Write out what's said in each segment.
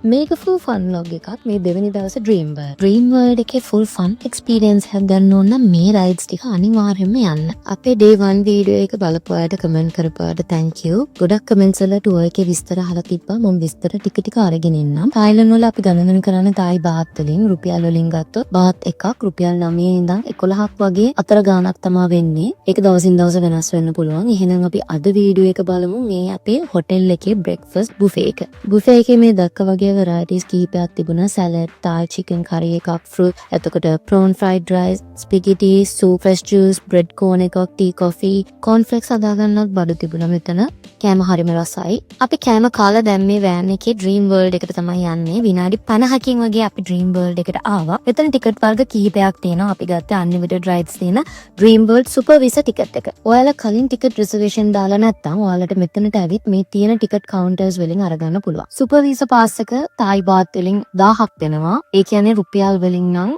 මේක full fun log එකක්. මේ දෙවෙනි දවසේ ඩ්‍රීම් වර්ල්ඩ්. ඩ්‍රීම් වර්ල්ඩ් එකේ ෆුල් ෆන් එක්ස්පීරියන්ස් එකක් ගන්න ඕන නම් මේ රයිඩ්ස් ටික අනිවාර්යයෙන්ම යන්න. අපේ day 1 වීඩියෝ එක බලපු අයට කමෙන්ට් කරපු අයට thank you. ගොඩක් කමෙන්ට්ස් වල ටුවර් එකේ විස්තර අහලා තිබ්බා. මම විස්තර ටික අරගෙන ඉන්නම්. තායිලන්ත වල අපි ගණන් කරන්නේ තායි බාත් වලින් රුපියල් වලින් ගත්තොත් බාත් එකක් රුපියල් 9 ඉඳන් 11ක් වගේ අතර ගාණක් තමයි වෙන්නේ. ඒක දවසින් දවස වෙනස් වෙන්න පුළුවන්. එහෙනම් අපි අද වීඩියෝ එක බලමු මේ අපේ හොටෙල් එකේ breakfast buffet එක. buffet එකේ මේ දක්ක වගේ varieties කීපයක් තිබුණා. salad, thai chicken curry එකක්, fruit, එතකොට prawn fried rice, spaghetti, soup, fresh juice, bread cone එකක්, tea coffee, cornflakes හදාගන්නත් බඩු තිබුණා මෙතන. කෑම හරිම රසයි. අපි කෑම කාලා දැන් මේ van එකේ dream world එකට තමයි යන්නේ. විනාඩි 50කින් වගේ අපි dream world එකට ආවා. මෙතන ටිකට් වර්ග කීපයක් තියෙනවා. අපි ගත්ත unlimited rides තියෙන dream world super visa ticket එක. ඔයාලා කලින් ටිකට් රිසර්වේෂන් දාලා නැත්නම් ඔයාලට මෙතනට ඇවිත් මේ තියෙන ටිකට් කවුන්ටර්ස් වලින් අරගන්න පුළුවන්. super visa pass එක තායි බාත් වලින් 1000ක් දෙනවා. ඒ කියන්නේ රුපියල් වලින් නම්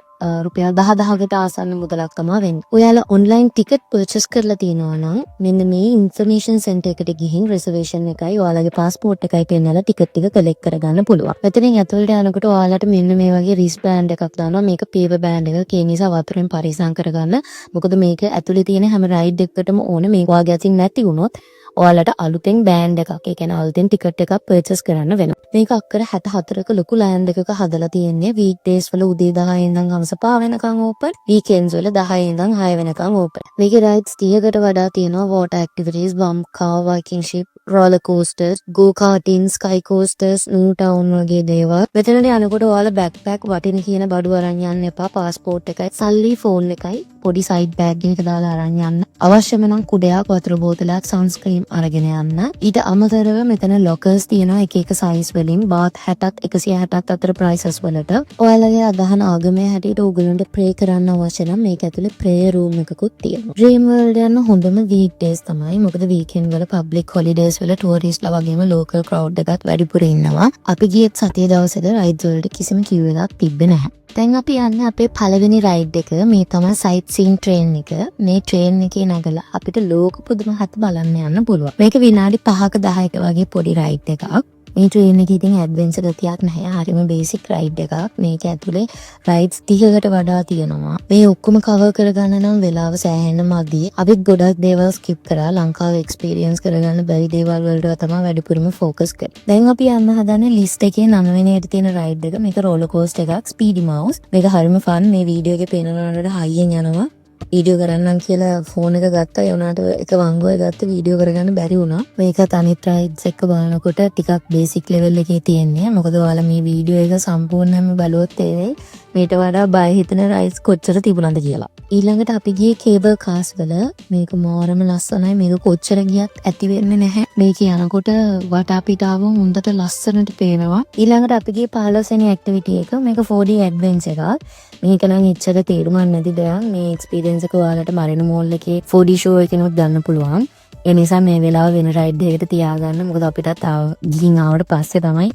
රුපියල් 10000කට ආසන්න මුදලක් තමයි වෙන්නේ. ඔයාලා ඔන්ලයින් ටිකට් පර්චේස් කරලා තියෙනවා නම් මෙන්න මේ ඉන්ෆර්මේෂන් සෙන්ටර් එකට ගිහින් රිසර්වේෂන් එකයි ඔයාලගේ પાස්පෝර්ට් එකයි පෙන්නලා ටිකට් ටික කලෙක්ට් කරගන්න පුළුවන්. මෙතනින් ඇතුළට යනකොට ඔයාලට මෙන්න මේ වගේ රිස්ට් බෑන්ඩ් එකක් දානවා. මේක පේපර් බෑන්ඩ් එකක්. ඒ නිසා වතුරෙන් පරිස්සම් කරගන්න. මොකද මේක ඇතුළේ තියෙන හැම රයිඩ් එකකටම ඕන මේක වාගේ අතින් නැති වුණොත් ඔයාලට අලුතෙන් බෑන්ඩ් එකක්, ඒ කියන්නේ අලුතෙන් ටිකට් එකක් පර්චේස් කරන්න වෙනවා. මේක අක්කර 64ක ලොකු ලෑන්ඩ් එකක හදලා තියෙන්නේ. වීක් ඩේස් වල උදේ 10 ඉඳන් හවස 5 වෙනකන් ඕපන්. වීකෙන්ඩ්ස් වල 10 ඉඳන් 6 වෙනකන් ඕපන්. මේකේ රයිඩ්ස් 30කට වඩා තියෙනවා. water activities, bump car, viking ship, roller coasters, go karting, sky coasters, new town වගේ දේවල්. මෙතනට යනකොට ඔයාලා backpack වටින කියන බඩු අරන් යන්න එපා. passport එකයි, සල්ලි, phone එකයි, පොඩි side bag එකක දාලා අරන් යන්න. අවශ්‍යම නම් කුඩයක්, වතුර බෝතලයක්, sunscreen අරගෙන යන්න. ඊට අමතරව මෙතන lockers තියෙනවා එක එක size වලින්. bath 60ත් 160ත් අතර prices වලට. ඔයාලගේ අදහන ආගමේ හැටියට ඕගොල්ලන්ට pray කරන්න අවශ්‍ය නම් මේක ඇතුලේ prayer room එකකුත් තියෙනවා. dream world යන හොඳම weekdays තමයි. මොකද weekend වල public holidays වල touristලා වගේම local crowd එකත් වැඩිපුර ඉන්නවා. අපි ගියත් සතියේ දවසේද rides වලට කිසිම queue එකක් තිබ්බේ නැහැ. දැන් අපි යන්නේ අපේ පළවෙනි රයිඩ් එක. මේ තමයි සයිට් සීන් ට්‍රේන් එක. මේ ට්‍රේන් එකේ නැගලා අපිට ලෝක පුදුම හත් බලන්න යන්න පුළුවන්. මේක විනාඩි 5ක 10ක වගේ පොඩි රයිඩ් එකක්. මේ ට්‍රේන් එකේ ඉතින් ඇඩ්වෙන්චර් ගතියක් නැහැ. හරිම බේසික් රයිඩ් එකක්. මේක ඇතුලේ රයිඩ්ස් 30කට වඩා තියෙනවා. මේ ඔක්කොම කවර් කරගන්න නම් වෙලාව සෑහෙන්න මදි. අපිත් ගොඩක් දේවල් ස්කිප් කරා. ලංකාවේ එක්ස්පීරියන්ස් කරගන්න බැරි දේවල් වලට තමයි වැඩිපුරම ફોකස් කරේ. දැන් අපි යන්න හදන්නේ ලිස්ට් එකේ 9 වෙනියට තියෙන රයිඩ් එක. මේක රෝලර් කෝස්ටර් එකක්, ස්පීඩි මවුස්. මේක හරිම ෆන්. මේ වීඩියෝ එකේ පේනනට හයියෙන් යනවා. වීඩියෝ කරන්නම් කියලා ෆෝන් එක ගත්තා. ඒ වුණාට එක වංගුවේ ගත්ත වීඩියෝ කරගන්න බැරි වුණා. මේකත් අනිත් රයිඩ්ස් එක්ක බලනකොට ටිකක් බේසික් ලෙවල් එකේ තියෙන්නේ. මොකද ඔයාලා මේ වීඩියෝ එක සම්පූර්ණයෙන්ම බලුවොත් තේරෙයි මේට වඩා බය හිතෙන රයිඩ්ස් කොච්චර තිබුණාද කියලා. ඊළඟට අපි ගියේ කේබල් කාස් වල. මේක මාරම ලස්සනයි. මේක කොච්චර ගියත් ඇති වෙන්නේ නැහැ. මේක යනකොට වටාපිටාව හොඳට ලස්සනට පේනවා. ඊළඟට අපි ගියේ 15 වෙනි ඇක්ටිවිටි එක. මේක 4D ඇඩ්වෙන්චර් එකක්. මේක නම් එච්චර තේරුමක් නැති දෙයක්. මේ එක්ස්පීරියන්ස් එක ඔයාලට මරින මෝල් එකේ 4D ෂෝ එකකිනුත් ගන්න පුළුවන්. ඒ නිසා මේ වෙලාව වෙන රයිඩ් එකකට තියාගන්න. මොකද අපිටත් ගිහින් ආවට පස්සේ තමයි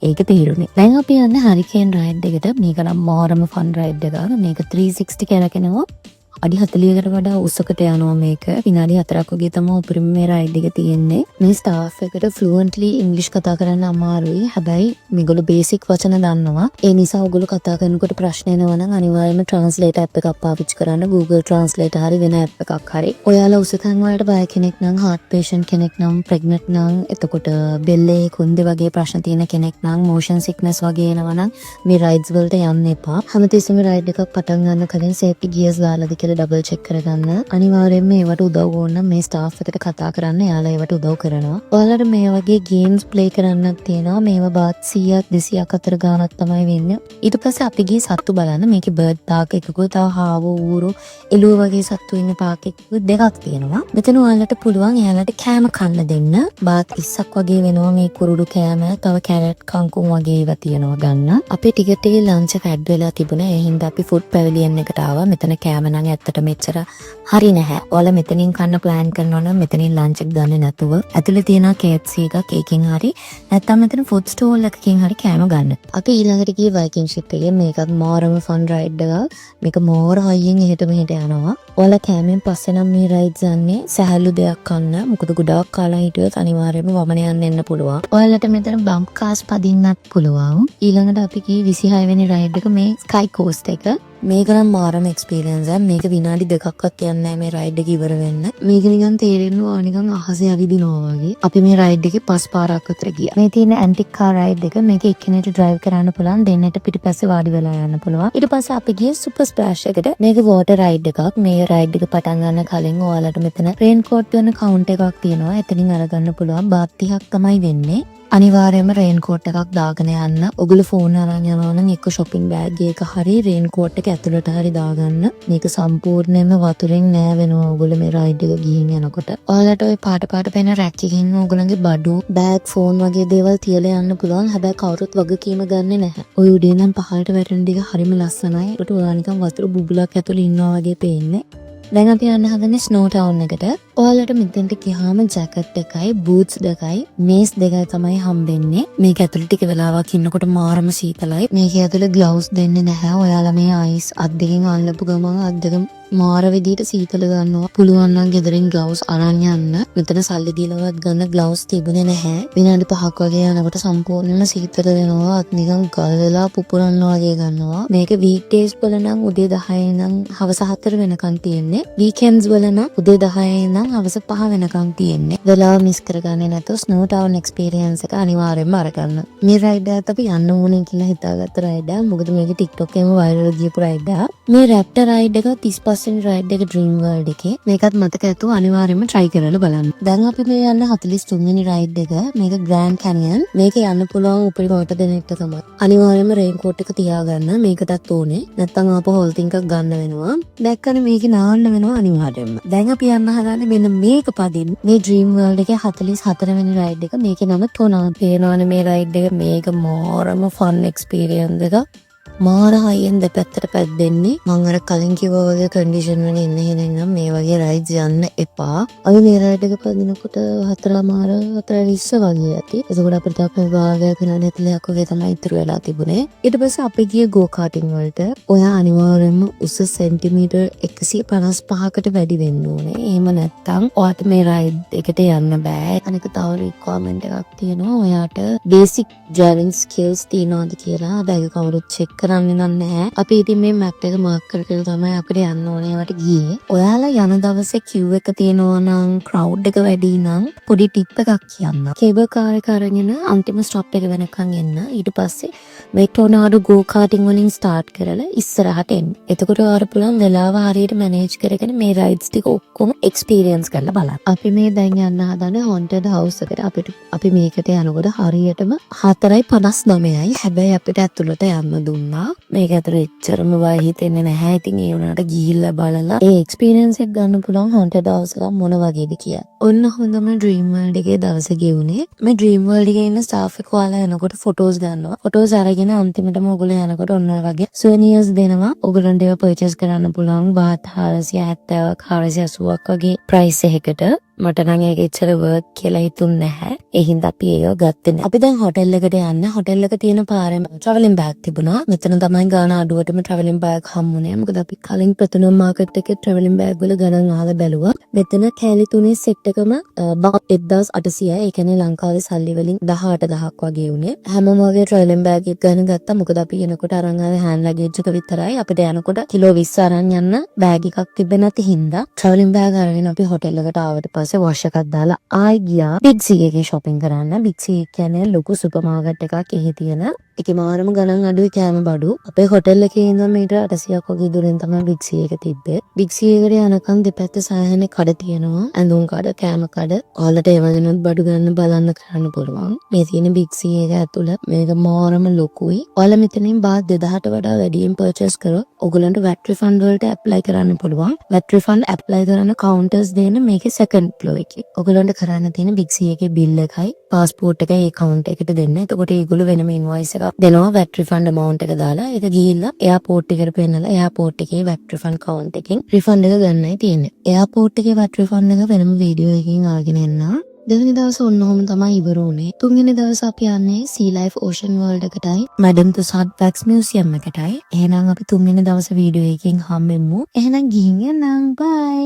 ඒක තේරුනේ. දැන් අපි යන්නේ හරිකේන් රයිඩ් එකට. මේක නම් මාරම ෆන් රයිඩ් එකක්. මේක 360 කරකිනවා. අඩි 40කට වඩා උසකට යනවා මේක. විනාඩි 4ක් වගේ තමයි උපරිම මේ රයිඩ් එක තියෙන්නේ. මේ ස්ටාෆ් එකට ෆ්ලුවන්ට්ලි ඉංග්‍රීසි කතා කරන්න අමාරුයි. හැබැයි මේගොල්ලෝ බේසික් වචන දන්නවා. ඒ නිසා ඔයගොල්ලෝ කතා කරනකොට ප්‍රශ්න එනවා නම් අනිවාර්යයෙන්ම ට්‍රාන්ස්ලේටර් ඇප් එකක් පාවිච්චි කරන්න. Google Translate හරි වෙන ඇප් එකක් හරි. ඔයාලා උසතන් වලට බය කෙනෙක් නම්, heart patient කෙනෙක් නම්, pregnant නම්, එතකොට බෙල්ලේ කුන්දේ වගේ ප්‍රශ්න තියෙන කෙනෙක් නම්, motion sickness වගේ එනවා නම් මේ රයිඩ්ස් වලට යන්න එපා. හැමතිස්සෙම රයිඩ් එකක් පටන් ගන්න කලින් safety gears දාලාද ඩබල් චෙක් කරගන්න. අනිවාර්යයෙන්ම ඒවට උදව් ඕන නම් මේ ස්ටාෆ් එකට කතා කරන්න. එයාලා ඒවට උදව් කරනවා. ඔයාලට මේ වගේ ගේම්ස් ප්ලේ කරන්නත් තියෙනවා. මේවා බාත් 100ක් 200ක් අතර ගානක් තමයි වෙන්නේ. ඊට පස්සේ අපි ගියේ සත්තු බලන්න. මේකේ බර්ඩ් පාක් එකකුත්, තව හාවෝ, ඌරු, එළුව වගේ සත්තු ඉන්න පාක් එකකුත් දෙකක් තියෙනවා. මෙතන ඔයාලට පුළුවන් එයාලට කෑම කන්න දෙන්න. බාත් 20ක් වගේ වෙනවා මේ කුරුඩු කෑම. තව කැරට් කංකුම් වගේ ඒවා තියෙනවා ගන්න. අපේ ටිකට් එකේ ලන්ච් එක ඇඩ් වෙලා තිබුණා. ඒ හින්දා අපි ෆුඩ් පැවිලියන් එකට ආවා. මෙතන කෑම නම් ඇත්තට මෙච්චර හරි නැහැ. ඔයාලා මෙතනින් කන්න ප්ලෑන් කරනවා නම් මෙතනින් ලන්ච් එක ගන්න නැතුව ඇතුලේ තියෙන KFC එකක් ඒකෙන් හරි නැත්නම් මෙතන ෆුඩ් ස්ටෝල් එකකින් හරි කෑම ගන්න. අපි ඊළඟට ගියේ වයිකින් ෂිප් එකේ. මේකත් මාරම ෆන් රයිඩ් එකක්. මේක මෝර හයියෙන් එහෙට මෙහෙට යනවා. ඔයාලා කෑමෙන් පස්සේ නම් මේ රයිඩ්ස් යන්නේ සහැල්ලු දෙයක් කන්න. මොකද ගොඩාක් කාලා හිටියොත් අනිවාර්යයෙන්ම වමන යන්න එන්න පුළුවන්. ඔයාලට මෙතන බම්ප් කාස් පදින්නත් පුළුවන්. ඊළඟට අපි ගියේ 26 වෙනි රයිඩ් එක මේ ස්කයි කෝස්ට් එක. මේක නම් මාරම එක්ස්පීරියන්ස් එකක්. මේක විනාඩි 2ක්වත් යන්නේ නැහැ මේ රයිඩ් එක ඉවර වෙන්න. මේක නිකන් තේරෙනවා නිකන් අහසේ ඇවිදිනවා වගේ. අපි මේ රයිඩ් එකේ 5 පාරක් විතර ගියා. මේ තියෙන ඇන්ටික් කාර් රයිඩ් එක. මේක එක්කෙනෙක්ට ඩ්‍රයිව් කරන්න පුළුවන්. දෙන්නෙක්ට පිටිපස්සේ වාඩි වෙලා යන්න පුළුවන්. ඊට පස්සේ අපි ගියේ සුපර් ස්ප්ලෑෂ් එකට. මේක වෝටර් රයිඩ් එකක්. මේ රයිඩ් එක පටන් ගන්න කලින් ඔයාලට මෙතන රේන් කෝට් ගන්න කවුන්ට් එකක් තියෙනවා. එතනින් අරගන්න පුළුවන්. බාත් 30ක් තමයි වෙන්නේ. අනිවාර්යයෙන්ම රේන් කෝට් එකක් දාගෙන යන්න. ඔගොල්ලෝ ෆෝන් අරන් යනවා නම් එක්ක shopping bag එක හරි රේන් කෝට් එක ඇතුළට හරි දාගන්න. මේක සම්පූර්ණයෙන්ම වතුරෙන් නෑවෙනවා ඔයගොල්ලෝ මේ රයිඩ් එක ගිහින් යනකොට. ඔයාලට ওই පාට පේන රැක් එකකින් ඔයගොල්ලන්ගේ බඩු, බෑග්, ෆෝන් වගේ දේවල් තියලා යන්න පුළුවන්. හැබැයි කවුරුත් වගකීම ගන්නෙ නැහැ. ඔය උඩින් නම් පහළට වැටෙන ටික හරිම ලස්සනයි. ඒකට ඔයා නිකන් වතුර බුබුලක් ඇතුළේ ඉන්නවා වගේ පේන්නේ. දැන් අපි යන්න හදන්නේ ස්නෝ ටවුන් එකට. ඔයාලට මෙතෙන්ට ගියාම ජැකට් එකයි, බූට්ස් දෙකයි, මේස් දෙකයි තමයි හම්බෙන්නේ. මේක ඇතුළේ ටික වෙලාවක් ඉන්නකොට මාරම සීතලයි. මේක ඇතුළේ ග්ලව්ස් දෙන්නේ නැහැ. ඔයාලා මේ අයිස් අත් දෙකෙන් අල්ලපු ගමන් අත් දෙක මාර විදියට සීතල ගන්නවා. පුළුවන් නම් ගෙදරින් ග්ලව්ස් අරන් යන්න. මෙතන සල්ලි දීලවත් ගන්න ග්ලව්ස් තිබුණේ නැහැ. විනාඩි 5ක් වගේ යනකොට සම්පූර්ණයෙන්ම සීතල වෙනවා. අත් නිකන් ගල් වෙලා පුපුරනවා වගේ ගන්නවා. මේක වීක් ඩේස් වල නම් උදේ 10 ඉඳන් හවස 4 වෙනකන් තියෙන්නේ. වීකෙන්ඩ්ස් වල නම් උදේ 10 ඉඳන් හවස 5 වෙනකන් තියෙන්නේ. වෙලාව මිස් කරගන්නේ නැතුව ස්නෝ ටවුන් එක්ස්පීරියන්ස් එක අනිවාර්යෙන්ම අරගන්න. මේ රයිඩ් එකත් අපි යන්න ඕනේ කියලා හිතාගත්ත රයිඩ් එකක්. මොකද මේක TikTok එකේම වයිරල් ගියපු රයිඩ් එකක්. මේ රැප්ටර් රයිඩ් එක 35 රයිඩ් එක ඩ්‍රීම් වර්ල්ඩ් එකේ. මේකත් මතක ඇතුව අනිවාර්යයෙන්ම try කරලා බලන්න. දැන් අපි මේ යන්න 43 වෙනි රයිඩ් එක. මේක ග්‍රෑන්ඩ් කැනියන්. මේක යන්න පුළුවන් උපරිම වට දෙනෙක්ට තමයි. අනිවාර්යයෙන්ම රේන් කෝට් එක තියාගන්න. මේකටත් ඕනේ. නැත්නම් ආපහු හොල්ටින් එකක් ගන්න වෙනවා. දැක්කනේ මේකේ නාන්න වෙනවා අනිවාර්යයෙන්ම. දැන් අපි යන්න හදන්නේ මෙන්න මේක පදින්න. මේ ඩ්‍රීම් වර්ල්ඩ් එකේ 44 වෙනි රයිඩ් එක. මේකේ නම ටොනා. පේනවනේ මේ රයිඩ් එක. මේක මාරම ෆන් එක්ස්පීරියන්ස් එකක්. මාර හයියෙන් දෙපැත්තට පැද්දෙන්නේ. මම අර කලින් කිව්වා වගේ කන්ඩිෂන් වල ඉන්න හින්දා මේ වගේ රයිඩ්ස් යන්න එපා. අපි මේ රයිඩ් එක පදිනකොට 4:20 වගේ ඇති. ඒකෝට අපිට අපේ භාගයක් විනාඩි 40ක් වගේ තමයි ඉතුරු වෙලා තිබුණේ. ඊට පස්සේ අපි ගියේ ගෝ කාටින් වලට. ඔයා අනිවාර්යයෙන්ම උස සෙන්ටිමීටර් 155කට වැඩි වෙන්න ඕනේ. එහෙම නැත්නම් ඔයාට මේ රයිඩ් එකට යන්න බෑ. අනික තව රික්වයර්මන්ට් එකක් තියෙනවා. ඔයාට බේසික් ඩ්‍රයිවිං ස්කිල්ස් තියනවාද කියලා. හැබැයි කවුරුත් චෙක් කරන්නේ නැහැ. අපි ඉතින් මේ මැප් එක මාක් කරගෙන තමයි අපිට යන්න ඕනේ වට ගියේ. ඔයාලා යන දවසේ queue එක තියෙනවා නම් crowd එක වැඩි නම් පොඩි ටිප් එකක් කියන්න. කේබල් කාර් එක අරගෙන අන්තිම ස්ටොප් එක වෙනකන් එන්න. ඊට පස්සේ මේ ටොනාඩෝ ගෝ කාටින් වලින් ස්ටාර්ට් කරලා ඉස්සරහට එන්න. එතකොට ඔයාලා පුළුවන් වෙලාව හරියට මැනේජ් කරගෙන මේ රයිඩ්ස් ටික ඔක්කොම එක්ස්පීරියන්ස් කරලා බලන්න. අපි මේ දැන් යන්න හදන හොන්ටඩ් හවුස් එකට. අපි මේකට යනකොට හරියටම 4:59යි. හැබැයි අපිට ඇතුළට යන්න දුන්නා. මේක ඇතුළේ එච්චරම බය හිතෙන්නේ නැහැ. ඉතින් ඒ වුණාට ගිහිල්ලා බලලා ඒ එක්ස්පීරියන්ස් එක ගන්න පුළුවන් හොන්ටඩ් හවුස් එක මොන වගේද කියලා. ඔන්න හොඳම ඩ්‍රීම් වර්ල්ඩ් එකේ දවස ගෙවුනේ. මේ ඩ්‍රීම් වර්ල්ඩ් එකේ ඉන්න ස්ටාෆ් එක ඔයාලා එනකොට ෆොටෝස් ගන්නවා. ෆොටෝස් අරගෙන අන්තිමටම ඔයගොල්ලෝ යනකොට ඔන්න වගේ සුවනියර්ස් දෙනවා. ඔයගොල්ලන්ට ඒවා පර්චේස් කරන්න පුළුවන්. බාත් 470ක් 480ක් වගේ ප්‍රයිස් එකකට. මට නම් ඒක එච්චර වර්ත් කියලා හිතුන්නේ නැහැ. ඒ හින්දා අපි ඒක ගත්තේ නැහැ. අපි දැන් හොටෙල් එකට යන්න. හොටෙල් එක තියෙන පාරේ ට්‍රැවලින් බෑග් තිබුණා. මෙතන තමයි ගාන අඩුවටම ට්‍රැවලින් බෑග් හම්බුනේ. මොකද අපි කලින් ප්‍රතුනම මාකට් එකේ ට්‍රැවලින් බෑග් වල ගණන් අහලා බැලුවා. මෙතන කෑලි තුනේ සෙට් එකම 1800යි. ඒ කියන්නේ ලංකාවේ සල්ලි වලින් 18000ක් වගේ උනේ. හැමෝම වගේ ට්‍රැවලින් බෑග් එක ගන්න ගත්තා. මොකද අපි එනකොට අරන් ආවේ හෑන්ඩ් ලගේජ් එක විතරයි. අපිට යනකොට කිලෝ 20 අරන් යන්න බෑග් එකක් තිබෙන්නේ නැති හින්දා ට්‍රැවලින් බෑග් අරගෙන අපි හොටෙල් එකට ආවට පස්සේ වොෂ් එකක් දාලා ආයි ගියා බිග් සී එකේ shopping කරන්න. බිග් සී කියන්නේ ලොකු සුපර් මාකට් එකක්. එහි තියෙන ඒකේ මාරම ගණන් අඩුයි කෑම බඩු. අපේ හොටෙල් එකේ ඉඳන් මීටර් 800ක් වගේ දුරින් තමයි බිග් සී එක තිබ්බේ. බිග් සී එකට යනකම් දෙපැත්තේ සෑහෙන කඩ තියෙනවා. ඇඳුම් කඩ, කෑම කඩ. ඔයාලට ඒ වගේනොත් බඩු ගන්න බලන්න කරන්න පුළුවන්. මේ තියෙන බිග් සී එක ඇතුළ මේක මාරම ලොකුයි. ඔයාලා මෙතනින් බාත් 2000ට වඩා වැඩියෙන් පර්චේස් කරොත් ඔයගලන්ට VAT refund වලට ඇප්ලයි කරන්න පුළුවන්. VAT refund ඇප්ලයි කරන කවුන්ටර්ස් දෙන මේකේ සෙකන්ඩ් ෆ්ලෝර් එකේ. ඔයගලන්ට කරන්න තියෙන බිග් සී එකේ බිල් එකයි පාස්පෝර්ට් එකයි account එකට දෙන්න. එතකොට ඒගොල්ලෝ වෙනම ඉන්වොයිස් එකක් දෙනවා VAT refund amount එක දාලා ඒක ගිහිල්ලා එයාපෝට් එකට පෙන්නලා එයාපෝට් එකේ VAT refund count එකෙන් refund එක ගන්නයි තියෙන්නේ. එයාපෝට් එකේ VAT refund එක වෙනම වීඩියෝ එකකින් ආගෙන එන්නා. දෙවෙනි දවසේ ඔන්නෝම තමයි ඉවර වුනේ. තුන්වෙනි දවසේ අපි යන්නේ Sea Life Ocean World එකටයි Madame Tussauds Wax Museum එකටයි. එහෙනම් අපි තුන්වෙනි දවසේ වීඩියෝ එකකින් හම්බෙමු. එහෙනම් ගිහින් එන්නම්. bye.